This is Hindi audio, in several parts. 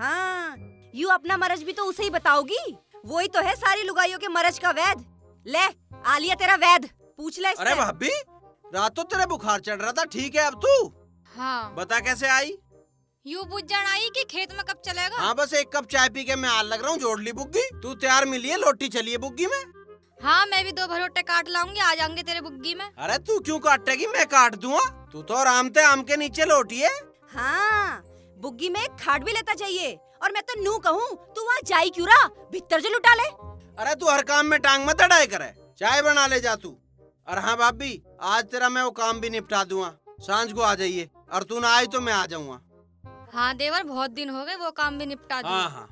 हाँ, यू अपना मरज भी तो उसे ही बताओगी। वही तो है सारी लुगाइयों के मरज का वैद। ले आलिया तेरा वैद पूछ ले इससे। अरे भाभी, रात तो तेरा बुखार चढ़ रहा था, ठीक है अब तू? हाँ। बता कैसे आई? यू बुझ जान आई कि खेत में कब चलेगा? हाँ बस एक कप चाय पी के मैं आल लग रहा हूँ, जोड़ ली बुग्गी। तू तैयार मिली है, लोटी चलिए बुग्गी में। हाँ मैं भी 2 भरोटे काट लाऊंगी, आ जाएंगे तेरे बुग्गी में। अरे तू क्यों काटेगी, मैं काट दूंगा। तू तो आराम से आम के नीचे लोटी है। हाँ, बुग्गी में एक खाट भी लेता चाहिए। और मैं तो नू कहूँ तू वहाँ जाई क्यों रहा, भीतर जो लुटा ले। अरे तू हर काम में टांग मत अड़ाए करे, चाय बना ले जा तू। और हाँ भाभी, आज तेरा मैं वो काम भी निपटा दूंगा, सांझ को आ जाइए। और तू ना आई तो मैं आ जाऊंगा। हाँ देवर, बहुत दिन हो गए, वो काम भी निपटा दूँ। हाँ हाँ।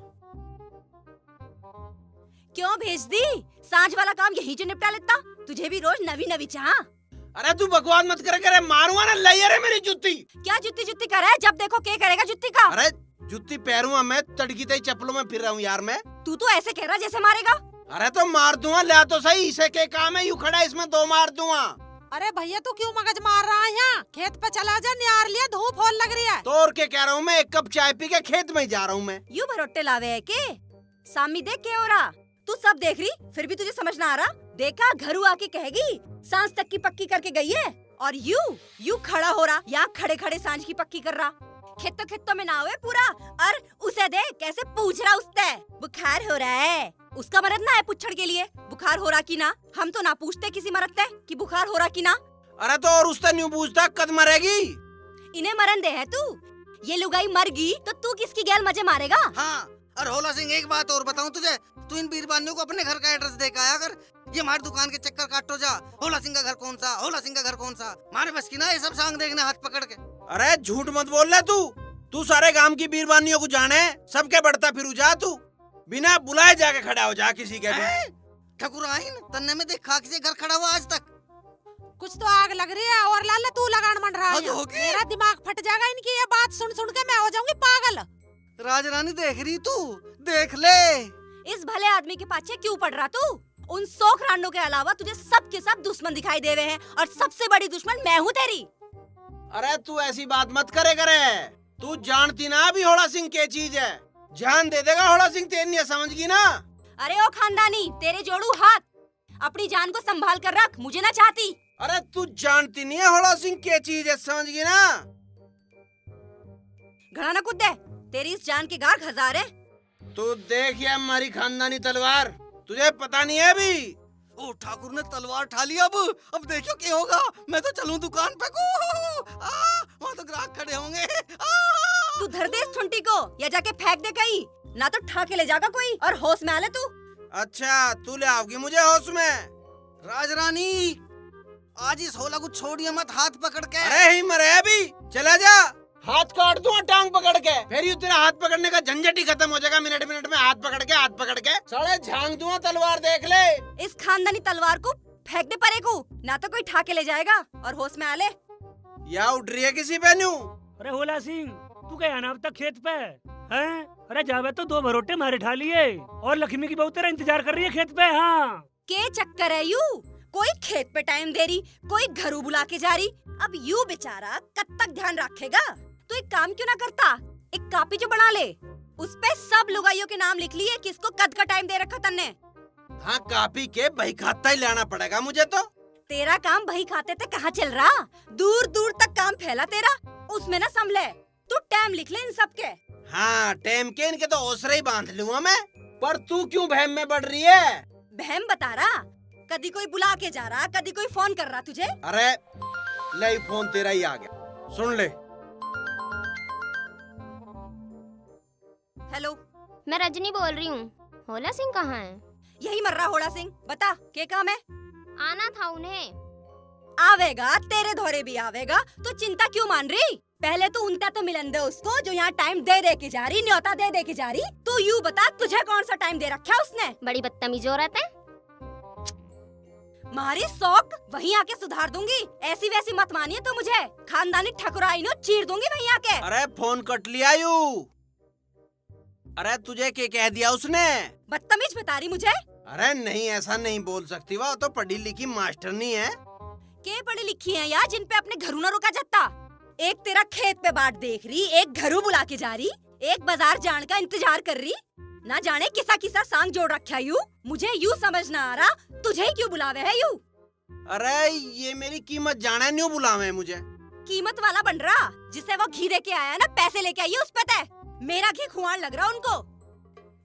क्यों भेज दी? सांझ वाला काम यही जो निपटा लेता। तुझे भी रोज नवी नवी चाह। अरे तू बकवास मत करे, मारूंगा ना लैया रे मेरी जुत्ती। क्या जुत्ती जुत्ती कर रहा है? जब देखो क्या करेगा जुत्ती का। अरे जुत्ती पैरूंगा मैं, तड़की तई चप्पलों में फिर रहा हूँ यार मैं। तू तो ऐसे कह रहा जैसे मारेगा। अरे तो मार दूंगा, ले तो सही, इसे के काम है, यू खड़ा इसमें 2 मार दूंगा। अरे भैया तू क्यों मगज मार रहा है यहाँ? खेत पे चला जा, नियार लिया, धूप होल लग रही है। तो और क्या कह रहा हूँ मैं, 1 कप चाय पी के खेत में ही जा रहा हूँ मैं। यू भरोटे लावे है के? सामी देख क्या हो रहा? तू सब देख रही, फिर भी तुझे समझ ना आ रहा? देखा घरू आके कहेगी सांझ तक की पक्की करके गई है, और यू खड़ा हो रहा, यहाँ खड़े खड़े सांझ की पक्की कर रहा। खेतों में ना हुए पूरा, और उसे देख कैसे पूछ रहा उससे बुखार हो रहा है। उसका मरद ना है पुच्छड़ के लिए बुखार हो रहा की ना। हम तो ना पूछते किसी मरद से कि बुखार हो रहा की ना। अरे तो और उससे न्यू पूछता कद मरेगी। इन्हें मरन दे है तू। ये लुगाई मर गई तो तू किसकी गैल मजे मारेगा? हाँ, और होला सिंह एक बात और बताऊं तुझे, तू इन बीरबानियों को अपने घर का एड्रेस दे के आया कर। ये हमारी दुकान के चक्कर काटो जा, होला सिंह का घर कौन सा, होला सिंह का घर कौन सा। मारे बस की ना ये सब सांग देखना हाथ पकड़ के। अरे झूठ मत बोल ले तू सारे गांव की बीरबानियों को जाने, सबके बढ़ता फिरू जा तू, बिना बुलाए जाके खड़ा हो जा किसी के भी। ठकुराइन तन्ने में देख खाकी से घर खड़ा हुआ आज तक। कुछ तो आग लग रही है, और लाल तू लगान मंड रहा हद है। होगी। मेरा दिमाग फट जाएगा इनकी ये बात सुन सुन के, मैं हो जाऊंगी पागल। राजरानी देख रही तू, देख ले। इस भले आदमी के पाछे क्यों पड़ रहा तू? उन 100 रांडों के अलावा तुझे सब के सब दुश्मन दिखाई दे रहे हैं, और सबसे बड़ी दुश्मन मैं हूँ तेरी। अरे तू ऐसी बात मत करे, तू जानती ना अभी होला सिंह क्या चीज है। जान दे देगा होला सिंह, तेरी नहीं समझगी ना। अरे ओ खानदानी, तेरे जोड़ू हाथ, अपनी जान को संभाल कर रख, मुझे ना चाहती। अरे तू जानती नहीं है होला सिंह क्या चीज है, समझगी ना। घड़ा न कूद दे, तेरी इस जान के गार हजार है। तू देख ये हमारी खानदानी तलवार, तुझे पता नहीं है अभी। ओ ठाकुर ने तलवार उठा लिया, अब देखो क्या होगा। मैं तो चलूं दुकान पे को, वहाँ तो ग्राहक खड़े होंगे। तू धर दे इस ठुंटी को, या जाके फेंक दे कहीं, ना तो ठा के ले जाएगा कोई। और होश में आ ले तू। अच्छा तू ले आओगी मुझे होश में। राजरानी आज इस होला को छोड़िए मत, हाथ पकड़ के। अरे ही मरे अभी, चला जा, हाथ काट दूंगा टांग पकड़ के। फिर ये तेरा हाथ पकड़ने का झंझट ही खत्म हो जाएगा, मिनट में हाथ पकड़ के साले झांक दूंगा तलवार, देख ले। इस खानदानी तलवार को फेंक दे परे को, ना तो कोई ठा के ले जाएगा। और होश में आ ले। या उठ रही है किसी पे न्यू? अरे होला सिंह, तू क्या आना अब तक खेत पे हैं? अरे जावे तो 2 भरोटे मारे ठा लिए, और लक्ष्मी की बहू तेरा इंतजार कर रही है खेत पे। हाँ के चक्कर है यू? कोई खेत पे टाइम दे रही, कोई घरू बुला के जा रही। अब यू बेचारा कब तक ध्यान रखेगा? तो एक काम क्यों ना करता, एक कॉपी जो बना ले, उस पे सब लुगाइयों के नाम लिख लिए, किसको कद का टाइम दे रखा तन्ने। हाँ कॉपी के बही खाता ही लाना पड़ेगा मुझे तो। तेरा काम बही खाते थे कहाँ चल रहा? दूर दूर तक काम फैला तेरा, उसमें ना संभले। तू टाइम लिख ले इन सब के। हाँ टाइम के इनके तो ओसरे ही बांध लूंगा मैं। पर तू क्यों बहम में बढ़ रही है? बहम बता रहा, कभी कोई बुला के जा रहा, कभी कोई फोन कर रहा तुझे। अरे ले फोन तेरा ही आ गया, सुन ले। हेलो, मैं रजनी बोल रही हूँ। होला सिंह कहाँ है? यही मर रहा होला सिंह, बता क्या काम है? आना था उन्हें। आवेगा, तेरे धोरे भी आवेगा, तो चिंता क्यों मान रही? पहले तो उनका तो मिलन दे उसको, जो यहाँ टाइम दे के जा रही, न्योता दे के जा रही। तू यू बता, तुझे कौन सा टाइम दे रखा उसने? बड़ी बदतमीज औरत है। मारी शौक वहीं आके सुधार दूंगी, ऐसी वैसी मत मानिए तो मुझे खानदानी ठकुराई नो चीर दूंगी वहीं आके। अरे फोन कट लिया यू। अरे तुझे क्या कह दिया उसने? बदतमीज बता रही मुझे? अरे नहीं ऐसा नहीं बोल सकती, वह तो पढ़ी लिखी मास्टर नहीं है। के पढ़ी लिखी है यार, जिन पे अपने घरू न रुका जाता। एक तेरा खेत पे बाट देख रही, एक घरू बुला के जा रही, एक बाजार जान का इंतजार कर रही, ना जाने किसा किसा सांग जोड़ रखा यू। मुझे यू समझ ना आ रहा तुझे ही क्यों बुलावे है यू। अरे ये मेरी कीमत जाने न्यू बुलावे मुझे। कीमत वाला बन रहा, जिसे वो घी दे के आया ना, पैसे लेके आई है उस पे तय। मेरा घी खुआन लग रहा उनको।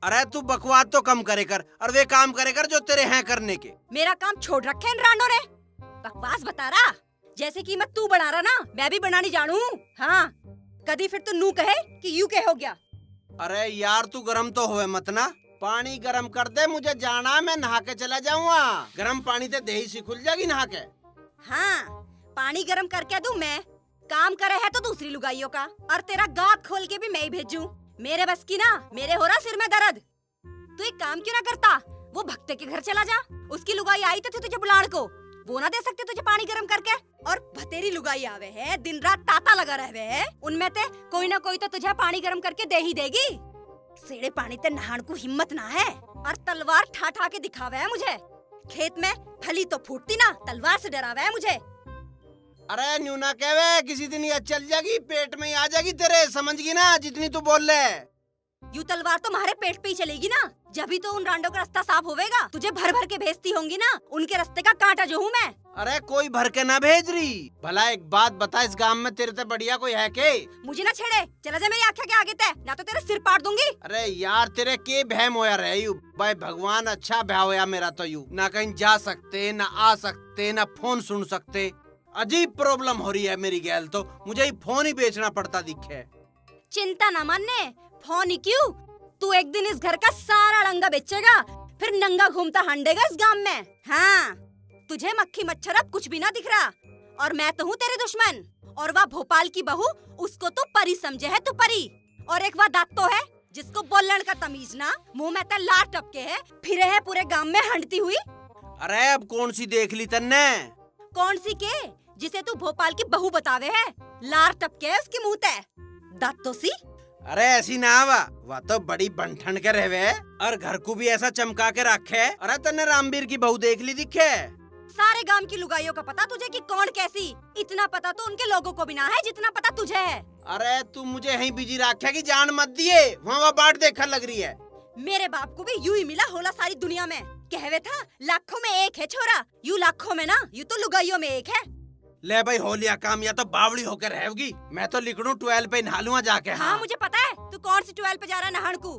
अरे तू बकवास तो कम करे कर और वे काम करे कर जो तेरे हैं करने के। मेरा काम छोड़ रखे इन रांडो ने। बकवास बता रहा, जैसे कीमत तू बना रहा ना, मैं भी बनानी जानू। हाँ, कदी फिर तू नू कहे कि यू कह हो गया। अरे यार तू गरम तो होए मत ना, पानी गरम कर दे, मुझे जाना, मैं नहा के चला जाऊंगा। गरम पानी से देही सी खुल जाएगी नहा के। हाँ, पानी गरम करके दूं मैं, काम करे है तो दूसरी लुगाइयों का, और तेरा गाँठ खोल के भी मैं ही भेजूं। मेरे बस की ना, मेरे हो रहा सिर में दर्द। तू एक काम क्यों ना करता, वो भक्ते के घर चला जा। उसकी लुगाई आई तो थी तुझे बुलाने को, वो ना दे सकते तुझे पानी गरम करके। और भतेरी लुगाई आवे है, दिन रात ताता लगा रहे है, उनमें ते कोई ना कोई तो तुझे पानी गरम करके दे ही देगी। सेड़े पानी ते नहान को हिम्मत ना है, और तलवार ठा ठा के दिखावे है मुझे। खेत में फली तो फूटती ना, तलवार से डरावे है मुझे। अरे न्यू ना कहवे, किसी दिन ये चल जाएगी, पेट में ही आ जाएगी तेरे, समझगी ना जितनी तू बोल ले। यू तलवार तो हमारे पेट पे ही चलेगी ना, जब ही तो उन रांडों का रास्ता साफ होवेगा। तुझे भर भर के भेजती होंगी ना, उनके रास्ते का कांटा जो हूँ मैं। अरे कोई भर के ना भेज रही। भला एक बात बता, इस गांव में तेरे से बढ़िया कोई है के? मुझे ना छेड़े, चला जा मेरी आंखें के आगे तय, ना तो तेरा सिर पाड़ दूंगी। अरे यार तेरे के बहम होया रहे यू, भाई भगवान अच्छा ब्याह होया मेरा तो यू, ना कहीं जा सकते, ना आ सकते, ना फोन सुन सकते। अजीब प्रॉब्लम हो रही है मेरी गैल तो, मुझे ही फोन ही बेचना पड़ता दिखे। चिंता न मानने, फोन ही क्यों, तू एक दिन इस घर का सारा लंगा बेचेगा, फिर नंगा घूमता हंडेगा इस गांव में। हाँ, तुझे मक्खी मच्छर अब कुछ भी ना दिख रहा, और मैं तो हूँ तेरे दुश्मन। और वह भोपाल की बहू, उसको तो परी समझे है तू, परी। और एक वह दांतो है जिसको बोलने का तमीज ना, मुंह में तो लार टपके है, फिरे है पूरे गांव में हंडती हुई। अरे अब कौन सी देख ली तन्ने? कौन सी के, जिसे तू भोपाल की बहू बतावे है, लार टपके है उसके मुंह ते, दांतों सी। अरे ऐसी ना वह तो बड़ी बनठन के रहे और घर को भी ऐसा चमका के रखे। अरे तन्ने रामवीर की बहू देख ली दिखे? सारे गांव की लुगाइयों का पता तुझे कि कौन कैसी, इतना पता तो उनके लोगों को भी ना है जितना पता तुझे है। अरे तू मुझे यहीं बिजी रखे कि जान मत दिए, वहाँ बाट देखने लग रही है। मेरे बाप को भी यूं ही मिला होला सारी दुनिया में, कहवे था लाखों में एक है छोरा, यू लाखों में ना, यू तो लुगाइयों में एक है। ले भाई हो लिया काम, या तो बावड़ी होकर रहेगी। मैं तो लिखूं 12 पे नहा लूंगा जाके। हाँ मुझे पता है, तू कौन सी 12 पे जा रहा है नहान को।